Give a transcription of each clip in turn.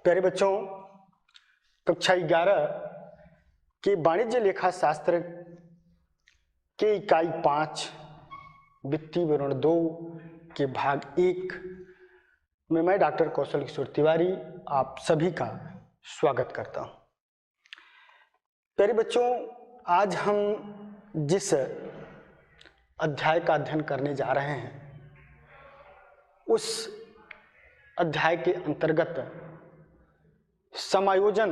प्यारे बच्चों, कक्षा 11 के वाणिज्य लेखा शास्त्र के इकाई 5 वित्तीय विवरण 2 के भाग 1 में मैं डॉक्टर कौशल किशोर तिवारी आप सभी का स्वागत करता हूं। प्यारे बच्चों, आज हम जिस अध्याय का अध्ययन करने जा रहे हैं उस अध्याय के अंतर्गत समायोजन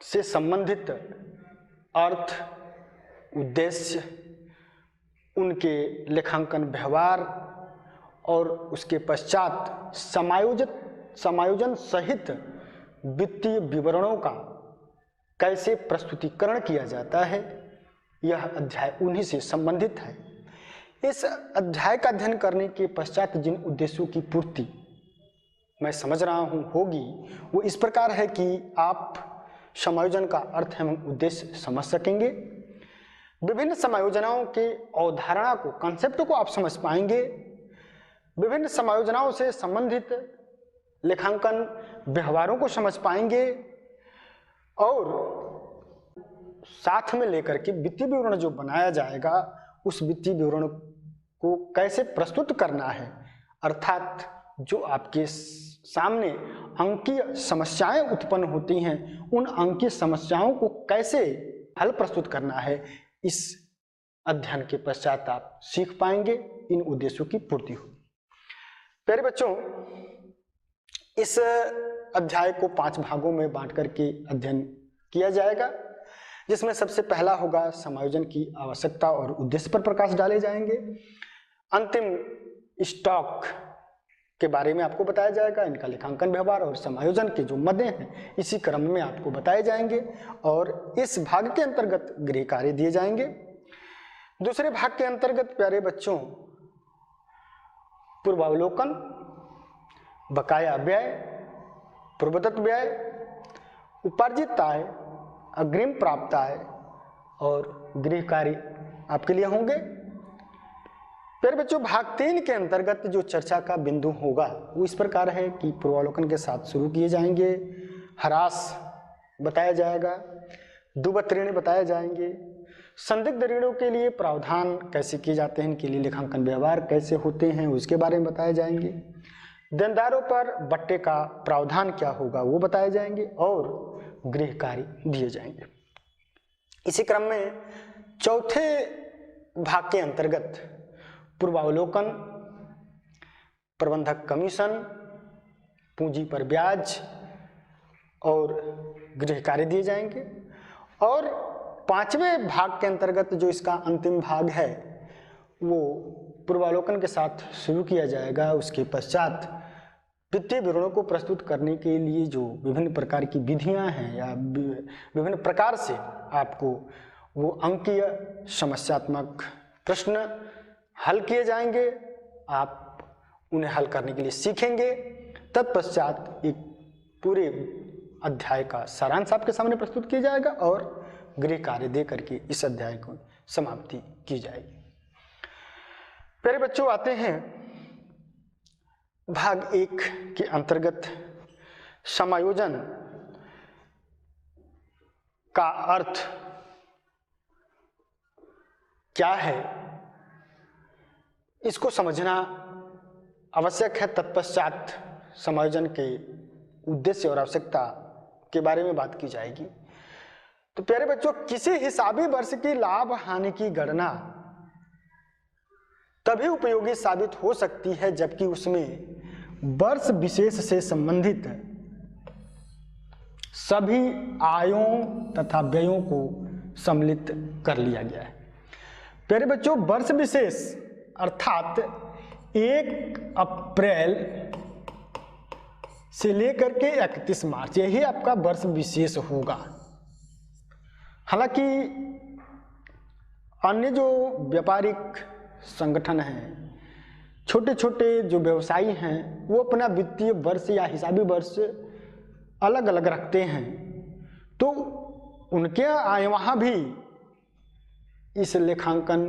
से संबंधित अर्थ, उद्देश्य, उनके लेखांकन व्यवहार और उसके पश्चात समायोजन सहित वित्तीय विवरणों का कैसे प्रस्तुतिकरण किया जाता है, यह अध्याय उन्हीं से संबंधित है। इस अध्याय का अध्ययन करने के पश्चात जिन उद्देश्यों की पूर्ति मैं समझ रहा हूँ होगी वो इस प्रकार है कि आप समायोजन का अर्थ एवं उद्देश्य समझ सकेंगे, विभिन्न समायोजनाओं के अवधारणा को, कंसेप्ट को आप समझ पाएंगे, विभिन्न समायोजनाओं से संबंधित लेखांकन व्यवहारों को समझ पाएंगे और साथ में लेकर के वित्तीय विवरण जो बनाया जाएगा उस वित्तीय विवरण को कैसे प्रस्तुत करना है, अर्थात जो आपके सामने अंकीय समस्याएं उत्पन्न होती हैं उन अंकीय समस्याओं को कैसे हल प्रस्तुत करना है, इस अध्ययन के पश्चात आप सीख पाएंगे, इन उद्देश्यों की पूर्ति होगी। प्यारे बच्चों, इस अध्याय को 5 भागों में बांट करके अध्ययन किया जाएगा, जिसमें सबसे पहला होगा समायोजन की आवश्यकता और उद्देश्य पर प्रकाश डाले जाएंगे। अंतिम स्टॉक के बारे में आपको बताया जाएगा, इनका लेखांकन व्यवहार और समायोजन के जो मदे हैं इसी क्रम में आपको बताए जाएंगे और इस भाग के अंतर्गत गृह कार्य दिए जाएंगे। दूसरे भाग के अंतर्गत प्यारे बच्चों पूर्वावलोकन, बकाया व्यय, पूर्वदत्त व्यय, उपार्जित आय, अग्रिम प्राप्त आय और गृह कार्य आपके लिए होंगे। फिर बच्चों भाग 3 के अंतर्गत जो चर्चा का बिंदु होगा वो इस प्रकार है कि पूर्वावलोकन के साथ शुरू किए जाएंगे, ह्रास बताया जाएगा, दुवत ऋण बताए जाएंगे, संदिग्ध ऋणों के लिए प्रावधान कैसे किए जाते हैं, इनके लिए लेखांकन व्यवहार कैसे होते हैं उसके बारे में बताए जाएंगे, देनदारों पर बट्टे का प्रावधान क्या होगा वो बताए जाएंगे और गृह कार्य दिए जाएंगे। इसी क्रम में चौथे भाग के अंतर्गत पूर्वावलोकन, प्रबंधक कमीशन, पूंजी पर ब्याज और गृह कार्य दिए जाएंगे। और 5वें भाग के अंतर्गत जो इसका अंतिम भाग है वो पूर्वावलोकन के साथ शुरू किया जाएगा। उसके पश्चात वित्तीय विवरणों को प्रस्तुत करने के लिए जो विभिन्न प्रकार की विधियां हैं या विभिन्न प्रकार से आपको वो अंकीय समस्यात्मक प्रश्न हल किए जाएंगे, आप उन्हें हल करने के लिए सीखेंगे। तत्पश्चात एक पूरे अध्याय का सारांश आपके सामने प्रस्तुत किया जाएगा और गृह कार्य दे करके इस अध्याय को समाप्ति की जाएगी। प्यारे बच्चों, आते हैं भाग 1 के अंतर्गत समायोजन का अर्थ क्या है, इसको समझना आवश्यक है। तत्पश्चात समायोजन के उद्देश्य और आवश्यकता के बारे में बात की जाएगी। तो प्यारे बच्चों, किसी हिसाबी वर्ष की लाभ हानि की गणना तभी उपयोगी साबित हो सकती है जबकि उसमें वर्ष विशेष से संबंधित सभी आयों तथा व्ययों को सम्मिलित कर लिया गया है। प्यारे बच्चों, वर्ष विशेष अर्थात 1 अप्रैल से लेकर के 31 मार्च यही आपका वर्ष विशेष होगा। हालांकि अन्य जो व्यापारिक संगठन हैं, छोटे छोटे जो व्यवसायी हैं, वो अपना वित्तीय वर्ष या हिसाबी वर्ष अलग अलग रखते हैं, तो उनके वहाँ भी इस लेखांकन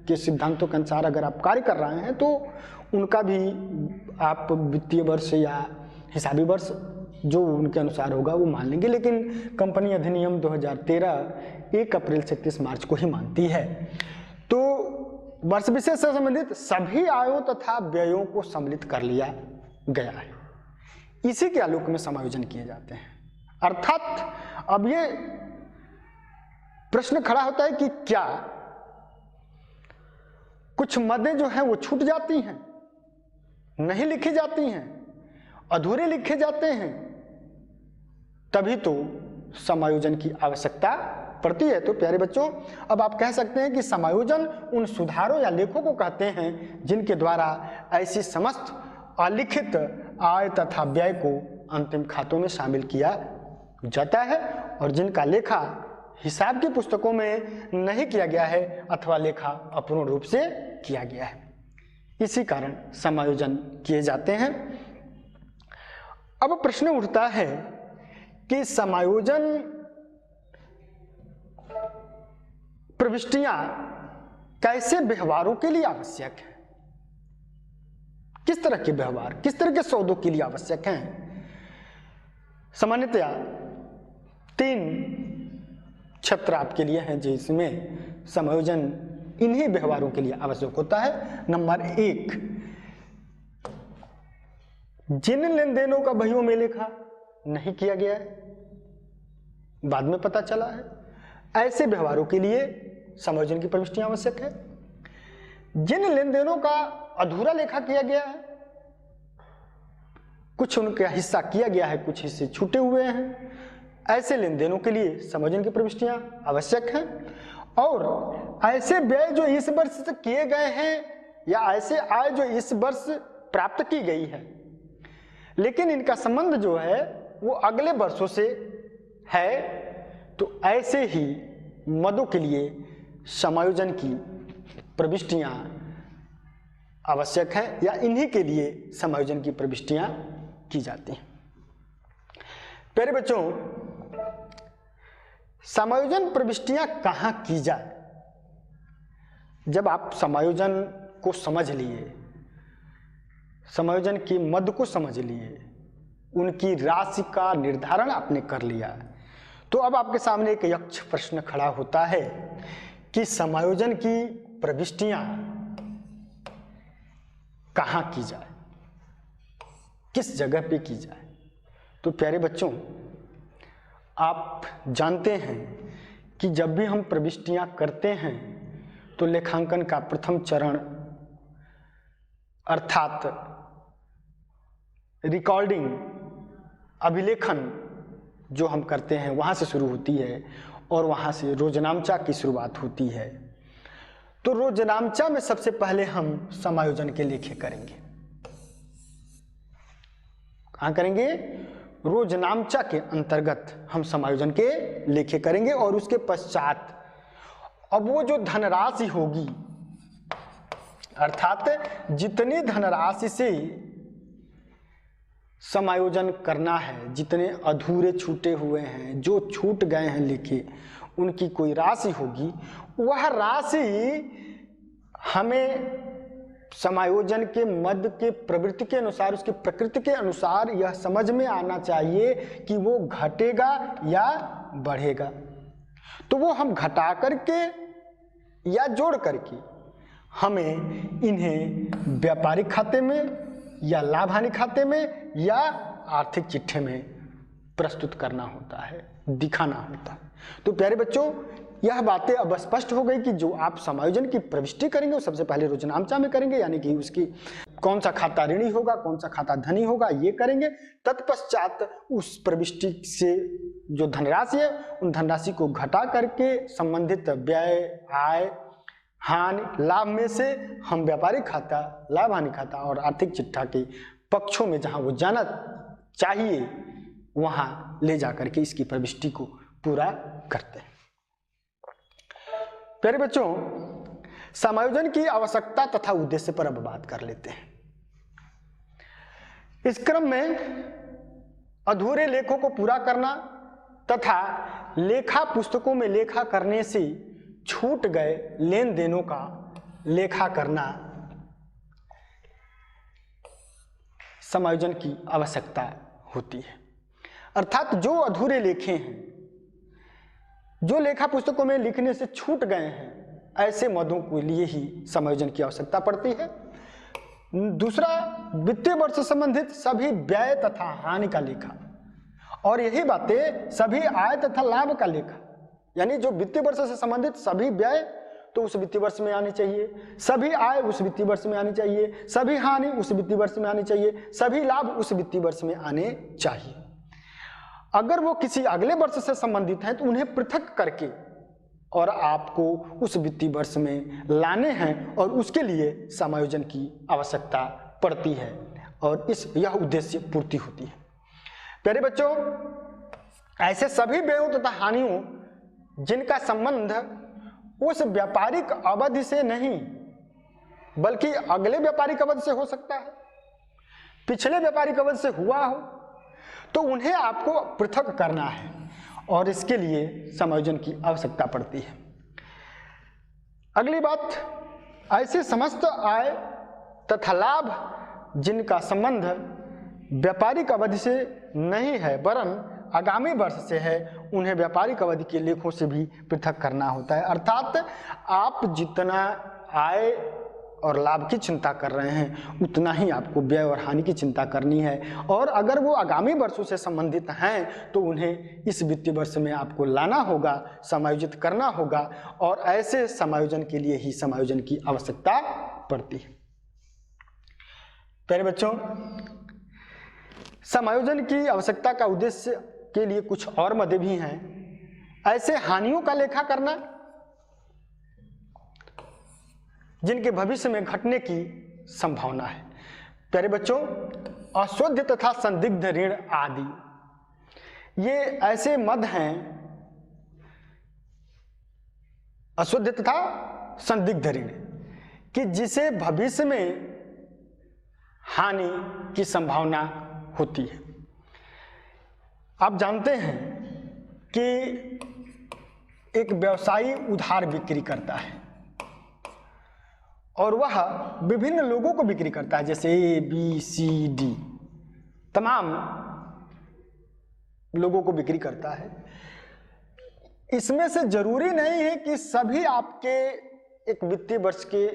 के सिद्धांतों के अनुसार अगर आप कार्य कर रहे हैं तो उनका भी आप वित्तीय वर्ष या हिसाबी वर्ष जो उनके अनुसार होगा वो मान लेंगे, लेकिन कंपनी अधिनियम 2013 1 अप्रैल से 31 मार्च को ही मानती है। तो वर्ष विशेष से संबंधित सभी आयों तथा व्ययों को सम्मिलित कर लिया गया है, इसी के आलोक में समायोजन किए जाते हैं। अर्थात अब ये प्रश्न खड़ा होता है कि क्या कुछ मदें जो हैं वो छूट जाती हैं, नहीं लिखी जाती हैं, अधूरे लिखे जाते हैं, तभी तो समायोजन की आवश्यकता पड़ती है। तो प्यारे बच्चों, अब आप कह सकते हैं कि समायोजन उन सुधारों या लेखों को कहते हैं जिनके द्वारा ऐसी समस्त अलिखित आय तथा व्यय को अंतिम खातों में शामिल किया जाता है और जिनका लेखा हिसाब की पुस्तकों में नहीं किया गया है अथवा लेखा अपूर्ण रूप से किया गया है, इसी कारण समायोजन किए जाते हैं। अब प्रश्न उठता है कि समायोजन प्रविष्टियां कैसे व्यवहारों के लिए आवश्यक है, किस तरह के व्यवहार, किस तरह के सौदों के लिए आवश्यक हैं। सामान्यतया 3 क्षेत्र आपके लिए हैं जिसमें समायोजन इन्हीं व्यवहारों के लिए आवश्यक होता है। नंबर 1, जिन लेन देनों का बहियों में लेखा नहीं किया गया है, बाद में पता चला है, ऐसे व्यवहारों के लिए समायोजन की प्रविष्टियां आवश्यक है। जिन लेन देनों का अधूरा लेखा किया गया है, कुछ उनका हिस्सा किया गया है, कुछ हिस्से छूटे हुए हैं, ऐसे लेन देनों के लिए समायोजन की प्रविष्टियां आवश्यक हैं। और ऐसे व्यय जो इस वर्ष से किए गए हैं या ऐसे आय जो इस वर्ष प्राप्त की गई है, लेकिन इनका संबंध जो है वो अगले वर्षों से है, तो ऐसे ही मदों के लिए समायोजन की प्रविष्टियां आवश्यक है या इन्हीं के लिए समायोजन की प्रविष्टियां की जाती हैं। प्यारे बच्चों, समायोजन प्रविष्टियां कहां की जाए? जब आप समायोजन को समझ लिए, समायोजन की मद को समझ लिए, उनकी राशि का निर्धारण आपने कर लिया, तो अब आपके सामने एक यक्ष प्रश्न खड़ा होता है कि समायोजन की प्रविष्टियां कहां की जाए, किस जगह पे की जाए। तो प्यारे बच्चों, आप जानते हैं कि जब भी हम प्रविष्टियां करते हैं तो लेखांकन का प्रथम चरण अर्थात रिकॉर्डिंग, अभिलेखन जो हम करते हैं वहां से शुरू होती है और वहां से रोजनामचा की शुरुआत होती है। तो रोजनामचा में सबसे पहले हम समायोजन के लेखे करेंगे। कहां करेंगे? रोजनामचा के अंतर्गत हम समायोजन के लेखे करेंगे और उसके पश्चात अब वो जो धनराशि होगी, अर्थात जितनी धनराशि से समायोजन करना है, जितने अधूरे छूटे हुए हैं, जो छूट गए हैं लेखे, उनकी कोई राशि होगी, वह राशि हमें समायोजन के मद के प्रवृत्ति के अनुसार, उसकी प्रकृति के अनुसार यह समझ में आना चाहिए कि वो घटेगा या बढ़ेगा। तो वो हम घटा करके या जोड़ करके हमें इन्हें व्यापारिक खाते में या लाभ हानि खाते में या आर्थिक चिट्ठे में प्रस्तुत करना होता है, दिखाना होता है। तो प्यारे बच्चों, यह बातें अब स्पष्ट हो गई कि जो आप समायोजन की प्रविष्टि करेंगे वो सबसे पहले रोजनामचा में करेंगे, यानी कि उसकी कौन सा खाता ऋणी होगा, कौन सा खाता धनी होगा, ये करेंगे। तत्पश्चात उस प्रविष्टि से जो धनराशि है उन धनराशि को घटा करके संबंधित व्यय, आय, हानि, लाभ में से हम व्यापारिक खाता, लाभ हानि खाता और आर्थिक चिट्ठा के पक्षों में जहां वो जाना चाहिए वहां ले जाकर के इसकी प्रविष्टि को पूरा करते हैं। प्यारे बच्चों, समायोजन की आवश्यकता तथा उद्देश्य पर अब बात कर लेते हैं। इस क्रम में अधूरे लेखों को पूरा करना तथा लेखा पुस्तकों में लेखा करने से छूट गए लेन देनों का लेखा करना समायोजन की आवश्यकता होती है। अर्थात जो अधूरे लेखे हैं, जो लेखा पुस्तकों में लिखने से छूट गए हैं, ऐसे मदों के लिए ही समायोजन की आवश्यकता पड़ती है। दूसरा, वित्तीय वर्ष से संबंधित सभी व्यय तथा हानि का लेखा, और यही बातें सभी आय तथा लाभ का लेखा, यानी जो वित्तीय वर्ष से संबंधित सभी व्यय तो उस वित्तीय वर्ष में आनी चाहिए, सभी आय उस वित्तीय वर्ष में आनी चाहिए, सभी हानि उस वित्तीय वर्ष में आनी चाहिए, सभी लाभ उस वित्तीय वर्ष में आने चाहिए। अगर वो किसी अगले वर्ष से संबंधित हैं तो उन्हें पृथक करके और आपको उस वित्तीय वर्ष में लाने हैं, और उसके लिए समायोजन की आवश्यकता पड़ती है, और यह उद्देश्य पूर्ति होती है। प्यारे बच्चों, ऐसे सभी व्ययों तथा हानियों जिनका संबंध उस व्यापारिक अवधि से नहीं बल्कि अगले व्यापारिक अवधि से हो सकता है, पिछले व्यापारिक अवधि से हुआ हो, तो उन्हें आपको पृथक करना है, और इसके लिए समायोजन की आवश्यकता पड़ती है। अगली बात, ऐसे समस्त आय तथा लाभ जिनका संबंध व्यापारिक अवधि से नहीं है वरन आगामी वर्ष से है, उन्हें व्यापारिक अवधि के लेखों से भी पृथक करना होता है। अर्थात आप जितना आय और लाभ की चिंता कर रहे हैं उतना ही आपको व्यय और हानि की चिंता करनी है, और अगर वो आगामी वर्षों से संबंधित हैं तो उन्हें इस वित्तीय वर्ष में आपको लाना होगा, समायोजित करना होगा, और ऐसे समायोजन के लिए ही समायोजन की आवश्यकता पड़ती है। प्यारे बच्चों, समायोजन की आवश्यकता का उद्देश्य के लिए कुछ और मदे भी हैं। ऐसे हानियों का लेखा करना जिनके भविष्य में घटने की संभावना है। प्यारे बच्चों, अशुद्ध तथा संदिग्ध ऋण आदि, ये ऐसे मद हैं, अशुद्ध तथा संदिग्ध ऋण, कि जिसे भविष्य में हानि की संभावना होती है। आप जानते हैं कि एक व्यवसायी उधार बिक्री करता है, और वह विभिन्न लोगों को बिक्री करता है, जैसे ए बी सी डी, तमाम लोगों को बिक्री करता है। इसमें से जरूरी नहीं है कि सभी आपके एक वित्तीय वर्ष के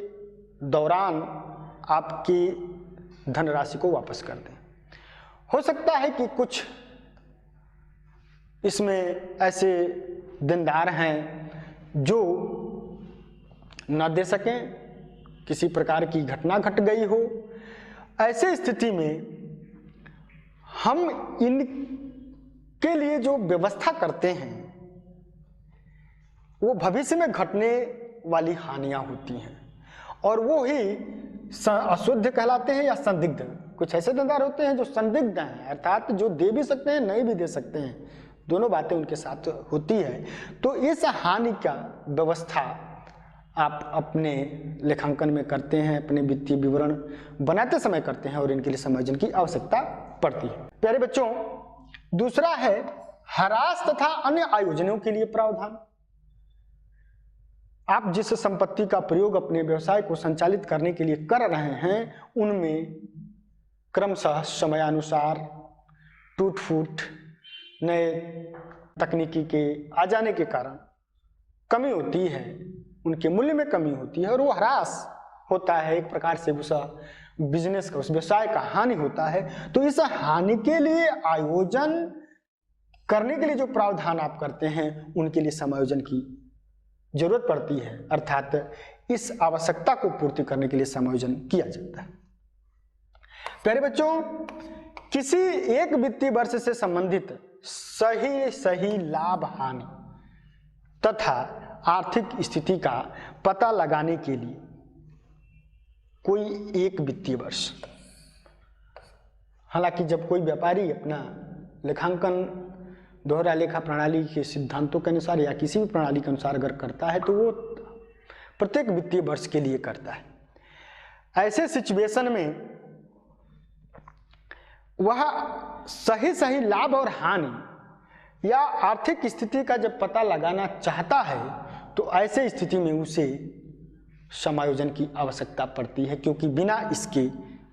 दौरान आपकी धनराशि को वापस कर दें। हो सकता है कि कुछ इसमें ऐसे देनदार हैं जो न दे सकें, किसी प्रकार की घटना घट गई हो। ऐसे स्थिति में हम इनके लिए जो व्यवस्था करते हैं वो भविष्य में घटने वाली हानियां होती हैं, और वो ही अशुद्ध कहलाते हैं या संदिग्ध। कुछ ऐसे देनदार होते हैं जो संदिग्ध हैं, अर्थात जो दे भी सकते हैं नहीं भी दे सकते हैं, दोनों बातें उनके साथ होती है। तो इस हानि का व्यवस्था आप अपने लेखांकन में करते हैं, अपने वित्तीय विवरण बनाते समय करते हैं, और इनके लिए समायोजन की आवश्यकता पड़ती है। प्यारे बच्चों, दूसरा है ह्रास तथा अन्य आयोजनों के लिए प्रावधान। आप जिस संपत्ति का प्रयोग अपने व्यवसाय को संचालित करने के लिए कर रहे हैं, उनमें क्रमशः समयानुसार टूट फूट, नए तकनीकी के आ जाने के कारण कमी होती है, उनके मूल्य में कमी होती है, और वो ह्रास होता है, एक प्रकार से उस बिजनेस का, उस व्यवसाय का हानि होता है। तो इस हानि के लिए आयोजन करने के लिए जो प्रावधान आप करते हैं, उनके लिए समायोजन की जरूरत पड़ती है, अर्थात इस आवश्यकता को पूर्ति करने के लिए समायोजन किया जाता है। प्यारे बच्चों, किसी एक वित्तीय वर्ष से संबंधित सही लाभ हानि तथा आर्थिक स्थिति का पता लगाने के लिए कोई एक वित्तीय वर्ष, हालांकि जब कोई व्यापारी अपना लेखांकन दोहरा लेखा प्रणाली के सिद्धांतों के अनुसार या किसी भी प्रणाली के अनुसार अगर करता है तो वो प्रत्येक वित्तीय वर्ष के लिए करता है। ऐसे सिचुएशन में वह सही लाभ और हानि या आर्थिक स्थिति का जब पता लगाना चाहता है तो ऐसे स्थिति में उसे समायोजन की आवश्यकता पड़ती है, क्योंकि बिना इसके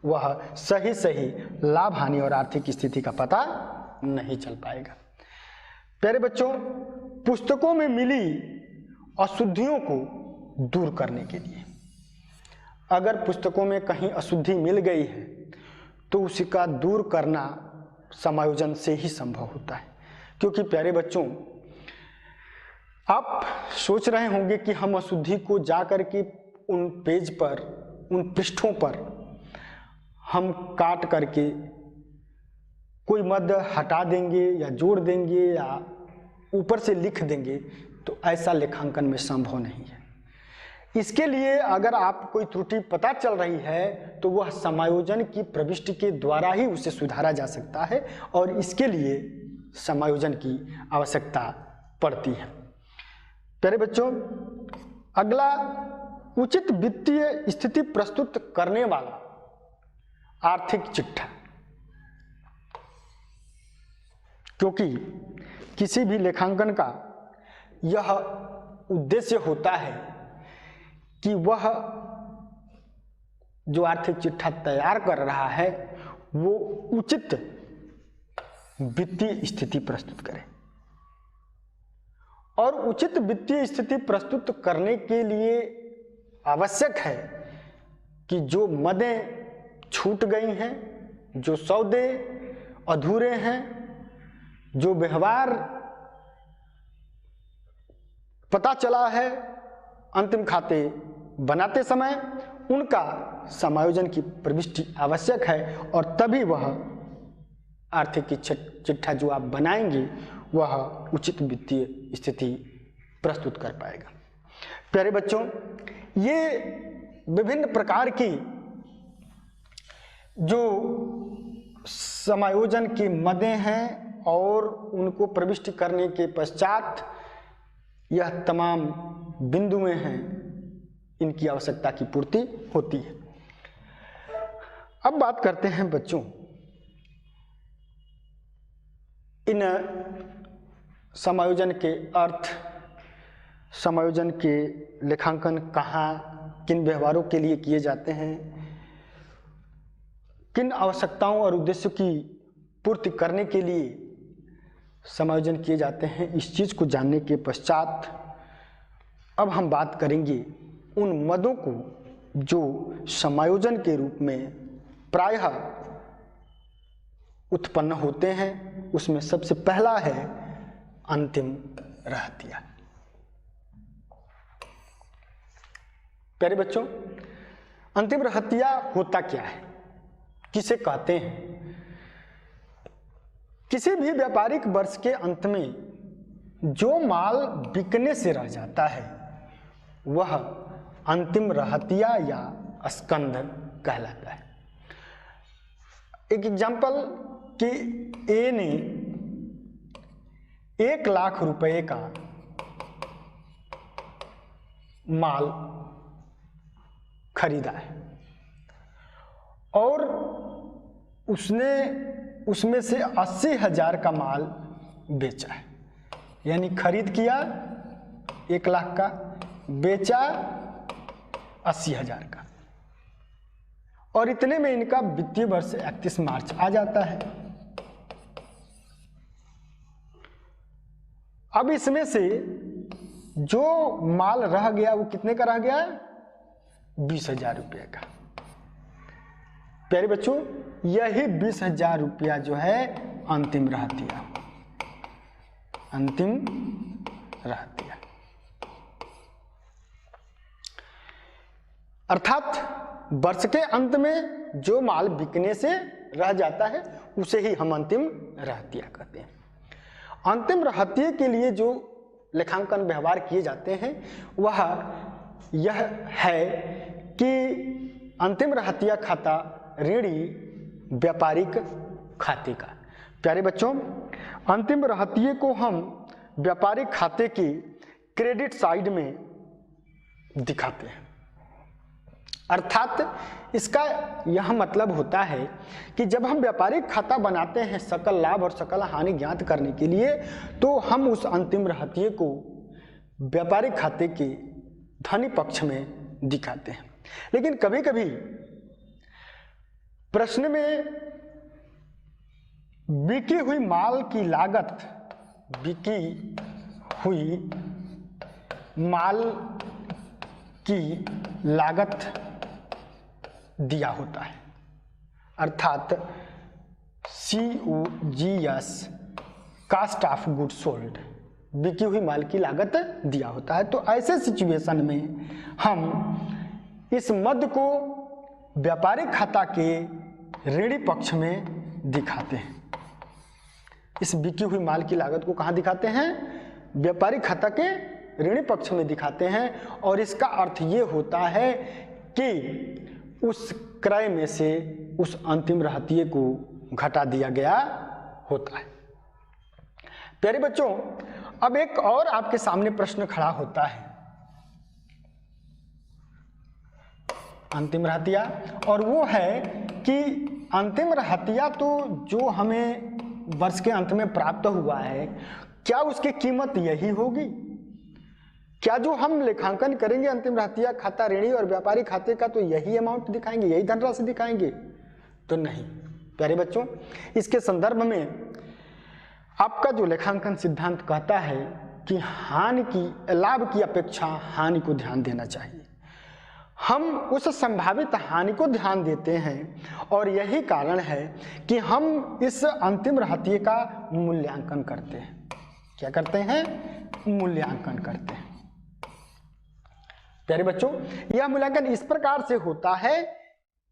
वह सही सही लाभ हानि और आर्थिक स्थिति का पता नहीं चल पाएगा। प्यारे बच्चों, पुस्तकों में मिली अशुद्धियों को दूर करने के लिए, अगर पुस्तकों में कहीं अशुद्धि मिल गई है तो उसका दूर करना समायोजन से ही संभव होता है। क्योंकि प्यारे बच्चों, आप सोच रहे होंगे कि हम अशुद्धि को जा कर के उन पेज पर, उन पृष्ठों पर हम काट करके कोई मद हटा देंगे या जोड़ देंगे या ऊपर से लिख देंगे, तो ऐसा लेखांकन में संभव नहीं है। इसके लिए अगर आप कोई त्रुटि पता चल रही है तो वह समायोजन की प्रविष्टि के द्वारा ही उसे सुधारा जा सकता है और इसके लिए समायोजन की आवश्यकता पड़ती है। प्यारे बच्चों, अगला उचित वित्तीय स्थिति प्रस्तुत करने वाला आर्थिक चिट्ठा। क्योंकि किसी भी लेखांकन का यह उद्देश्य होता है कि वह जो आर्थिक चिट्ठा तैयार कर रहा है वो उचित वित्तीय स्थिति प्रस्तुत करे। और उचित वित्तीय स्थिति प्रस्तुत करने के लिए आवश्यक है कि जो मदें छूट गई हैं, जो सौदे अधूरे हैं, जो व्यवहार पता चला है अंतिम खाते बनाते समय, उनका समायोजन की प्रविष्टि आवश्यक है और तभी वह आर्थिक चिट्ठा जो आप बनाएंगे वह उचित वित्तीय स्थिति प्रस्तुत कर पाएगा। प्यारे बच्चों, ये विभिन्न प्रकार की जो समायोजन की मदें हैं और उनको प्रविष्ट करने के पश्चात यह तमाम बिंदुएं हैं, इनकी आवश्यकता की पूर्ति होती है। अब बात करते हैं बच्चों इन समायोजन के अर्थ, समायोजन के लेखांकन कहाँ, किन व्यवहारों के लिए किए जाते हैं, किन आवश्यकताओं और उद्देश्यों की पूर्ति करने के लिए समायोजन किए जाते हैं। इस चीज़ को जानने के पश्चात अब हम बात करेंगे उन मदों को जो समायोजन के रूप में प्रायः उत्पन्न होते हैं। उसमें सबसे पहला है अंतिम रहतिया। प्यारे बच्चों, अंतिम रहतिया होता क्या है, किसे कहते हैं? किसी भी व्यापारिक वर्ष के अंत में जो माल बिकने से रह जाता है वह अंतिम रहतिया या स्कंध कहलाता है। एक एग्जाम्पल कि ए ने 1 लाख रुपए का माल खरीदा है और उसने उसमें से 80,000 का माल बेचा है। यानी खरीद किया 1 लाख का, बेचा 80,000 का, और इतने में इनका वित्तीय वर्ष 31 मार्च आ जाता है। अब इसमें से जो माल रह गया वो कितने का रह गया? 20,000 रुपये का। प्यारे बच्चों, यही 20,000 रुपया जो है अंतिम रहतिया, अंतिम रहतिया। अर्थात वर्ष के अंत में जो माल बिकने से रह जाता है उसे ही हम अंतिम रहतिया कहते हैं। अंतिम रहतिये के लिए जो लेखांकन व्यवहार किए जाते हैं वह यह है कि अंतिम रहतिया खाता ऋणी व्यापारिक खाते का। प्यारे बच्चों, अंतिम रहतिये को हम व्यापारिक खाते की क्रेडिट साइड में दिखाते हैं। अर्थात इसका यह मतलब होता है कि जब हम व्यापारिक खाता बनाते हैं सकल लाभ और सकल हानि ज्ञात करने के लिए, तो हम उस अंतिम रहतिये को व्यापारिक खाते के धनी पक्ष में दिखाते हैं। लेकिन कभी कभी प्रश्न में बिकी हुई माल की लागत, बिकी हुई माल की लागत दिया होता है, अर्थात COGS, cost of good sold, बिकी हुई माल की लागत दिया होता है। तो ऐसे सिचुएशन में हम इस मद को व्यापारिक खाता के ऋणी पक्ष में दिखाते हैं। इस बिकी हुई माल की लागत को कहाँ दिखाते हैं? व्यापारिक खाता के ऋणी पक्ष में दिखाते हैं। और इसका अर्थ ये होता है कि उस क्रय में से उस अंतिम रहतिये को घटा दिया गया होता है। प्यारे बच्चों, अब एक और आपके सामने प्रश्न खड़ा होता है, अंतिम रहतिया, और वो है कि अंतिम रहतिया तो जो हमें वर्ष के अंत में प्राप्त हुआ है, क्या उसकी कीमत यही होगी? क्या जो हम लेखांकन करेंगे अंतिम रहतिया, खाता ऋणी और व्यापारी खाते का, तो यही अमाउंट दिखाएंगे, यही धनराशि दिखाएंगे? तो नहीं प्यारे बच्चों, इसके संदर्भ में आपका जो लेखांकन सिद्धांत कहता है कि हानि की, लाभ की अपेक्षा हानि को ध्यान देना चाहिए। हम उस संभावित हानि को ध्यान देते हैं और यही कारण है कि हम इस अंतिम रहतिये का मूल्यांकन करते हैं। क्या करते हैं? मूल्यांकन करते हैं। प्यारे बच्चों, यह मूल्यांकन इस प्रकार से होता है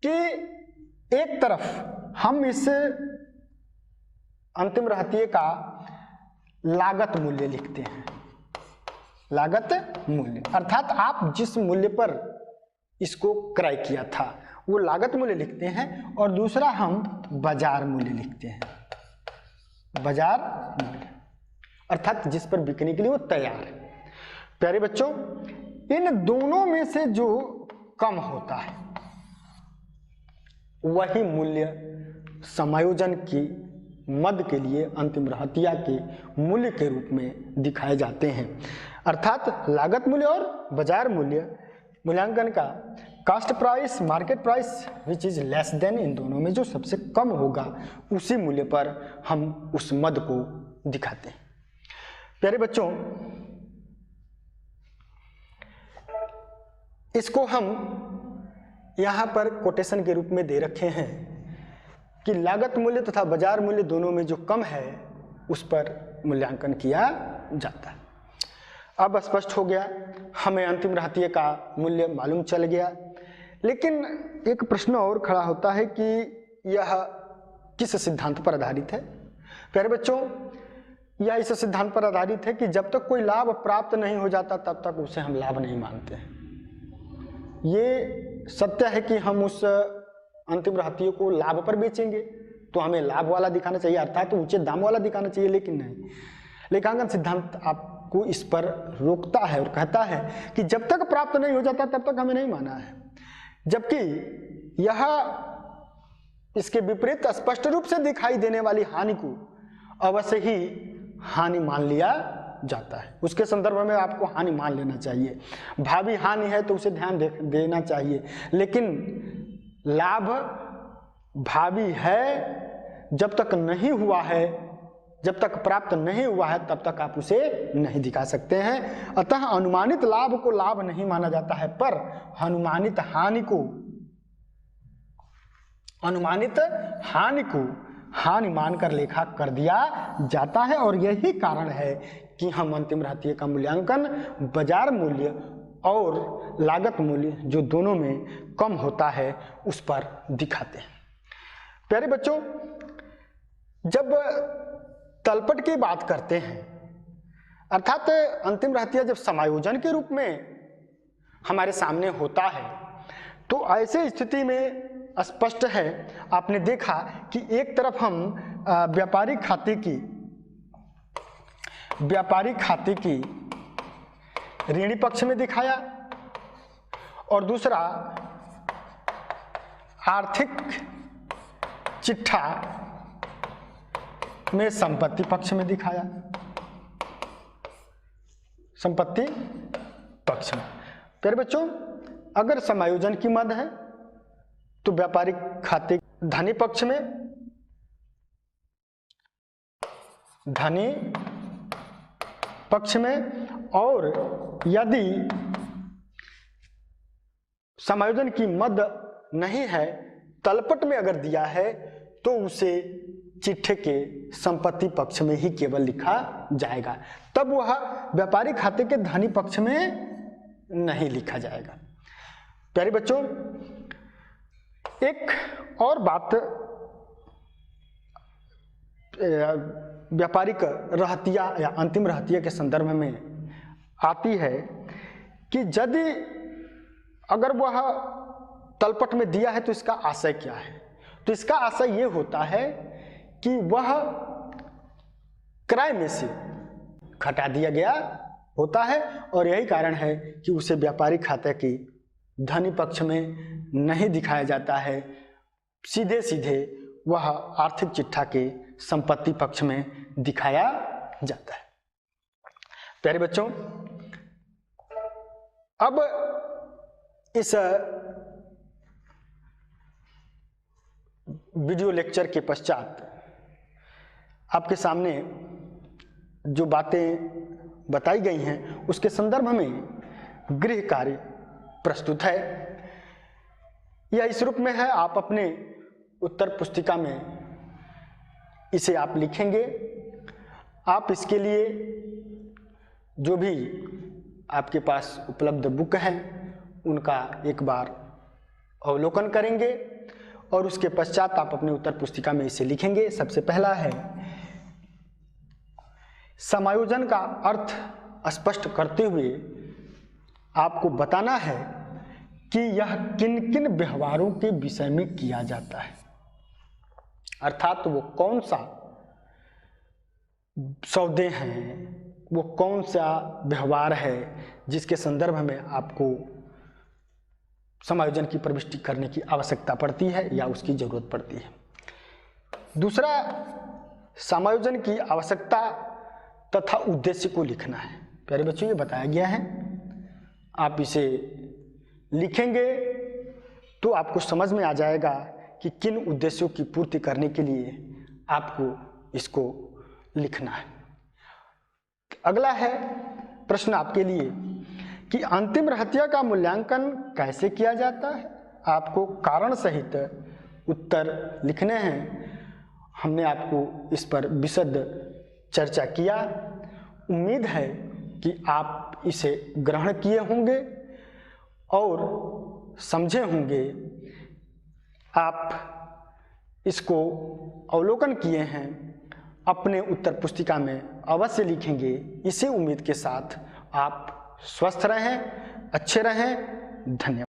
कि एक तरफ हम इस अंतिम रहतिये का लागत मूल्य लिखते हैं, लागत मूल्य, अर्थात आप जिस मूल्य पर इसको क्रय किया था वो लागत मूल्य लिखते हैं, और दूसरा हम बाजार मूल्य लिखते हैं, बाजार मूल्य, अर्थात जिस पर बिकने के लिए वो तैयार है। प्यारे बच्चों, इन दोनों में से जो कम होता है वही मूल्य समायोजन की मद के लिए अंतिम रहतिया के मूल्य के रूप में दिखाए जाते हैं। अर्थात लागत मूल्य और बाजार मूल्य मूल्यांकन का cost price, market price which is less than, इन दोनों में जो सबसे कम होगा उसी मूल्य पर हम उस मद को दिखाते हैं। प्यारे बच्चों, इसको हम यहाँ पर कोटेशन के रूप में दे रखे हैं कि लागत मूल्य तथा बाजार मूल्य दोनों में जो कम है उस पर मूल्यांकन किया जाता है। अब स्पष्ट हो गया, हमें अंतिम रहतिये का मूल्य मालूम चल गया, लेकिन एक प्रश्न और खड़ा होता है कि यह किस सिद्धांत पर आधारित है? प्यारे बच्चों, यह इस सिद्धांत पर आधारित है कि जब तक कोई लाभ प्राप्त नहीं हो जाता तब तक उसे हम लाभ नहीं मानते हैं। ये सत्य है कि हम उस अंतिम रहतिये को लाभ पर बेचेंगे तो हमें लाभ वाला दिखाना चाहिए, अर्थात तो उचित दाम वाला दिखाना चाहिए, लेकिन नहीं, लेखांकन सिद्धांत आपको इस पर रोकता है और कहता है कि जब तक प्राप्त नहीं हो जाता तब तक हमें नहीं माना है। जबकि यह इसके विपरीत स्पष्ट रूप से दिखाई देने वाली हानि को अवश्य ही हानि मान लिया जाता है, उसके संदर्भ में आपको हानि मान लेना चाहिए। भावी हानि है तो उसे ध्यान देना चाहिए, लेकिन लाभ भावी है, जब तक नहीं हुआ है, जब तक प्राप्त नहीं हुआ है तब तक आप उसे नहीं दिखा सकते हैं। अतः अनुमानित लाभ को लाभ नहीं माना जाता है, पर अनुमानित हानि को हानि मानकर लेखा कर दिया जाता है। और यही कारण है कि हम अंतिम रहतिये का मूल्यांकन बाजार मूल्य और लागत मूल्य जो दोनों में कम होता है उस पर दिखाते हैं। प्यारे बच्चों, जब तलपट की बात करते हैं, अर्थात अंतिम रहतिया जब समायोजन के रूप में हमारे सामने होता है, तो ऐसे स्थिति में स्पष्ट है, आपने देखा कि एक तरफ हम व्यापारिक खाते की ऋणी पक्ष में दिखाया और दूसरा आर्थिक चिट्ठा में संपत्ति पक्ष में दिखाया, संपत्ति पक्ष में। प्यारे बच्चों, अगर समायोजन की मद है तो व्यापारिक खाते धनी पक्ष में, धनी पक्ष में, और यदि समायोजन की मद नहीं है, तलपट में अगर दिया है, तो उसे चिट्ठे के संपत्ति पक्ष में ही केवल लिखा जाएगा, तब वह व्यापारी खाते के धनी पक्ष में नहीं लिखा जाएगा। प्यारे बच्चों, एक और बात व्यापारिक रहतिया या अंतिम रहतिया के संदर्भ में आती है कि यदि अगर वह तलपट में दिया है तो इसका आशय क्या है। तो इसका आशय ये होता है कि वह क्रय में से घटा दिया गया होता है, और यही कारण है कि उसे व्यापारी खाते की धनी पक्ष में नहीं दिखाया जाता है, सीधे सीधे वह आर्थिक चिट्ठा के संपत्ति पक्ष में दिखाया जाता है। प्यारे बच्चों, अब इस वीडियो लेक्चर के पश्चात आपके सामने जो बातें बताई गई हैं उसके संदर्भ में गृह कार्य प्रस्तुत है। यह इस रूप में है, आप अपने उत्तर पुस्तिका में इसे आप लिखेंगे। आप इसके लिए जो भी आपके पास उपलब्ध बुक है उनका एक बार अवलोकन करेंगे और उसके पश्चात आप अपने उत्तर पुस्तिका में इसे लिखेंगे। सबसे पहला है, समायोजन का अर्थ स्पष्ट करते हुए आपको बताना है कि यह किन किन व्यवहारों के विषय में किया जाता है, अर्थात वो कौन सा सौदे हैं, वो कौन सा व्यवहार है जिसके संदर्भ में आपको समायोजन की प्रविष्टि करने की आवश्यकता पड़ती है या उसकी जरूरत पड़ती है। दूसरा, समायोजन की आवश्यकता तथा उद्देश्य को लिखना है। प्यारे बच्चों, ये बताया गया है, आप इसे लिखेंगे तो आपको समझ में आ जाएगा कि किन उद्देश्यों की पूर्ति करने के लिए आपको इसको लिखना है। अगला है प्रश्न आपके लिए कि अंतिम रहतिया का मूल्यांकन कैसे किया जाता है। आपको कारण सहित उत्तर लिखने हैं। हमने आपको इस पर विशद चर्चा किया। उम्मीद है कि आप इसे ग्रहण किए होंगे और समझे होंगे। आप इसको अवलोकन किए हैं, अपने उत्तर पुस्तिका में अवश्य लिखेंगे। इसी उम्मीद के साथ आप स्वस्थ रहें, अच्छे रहें। धन्यवाद।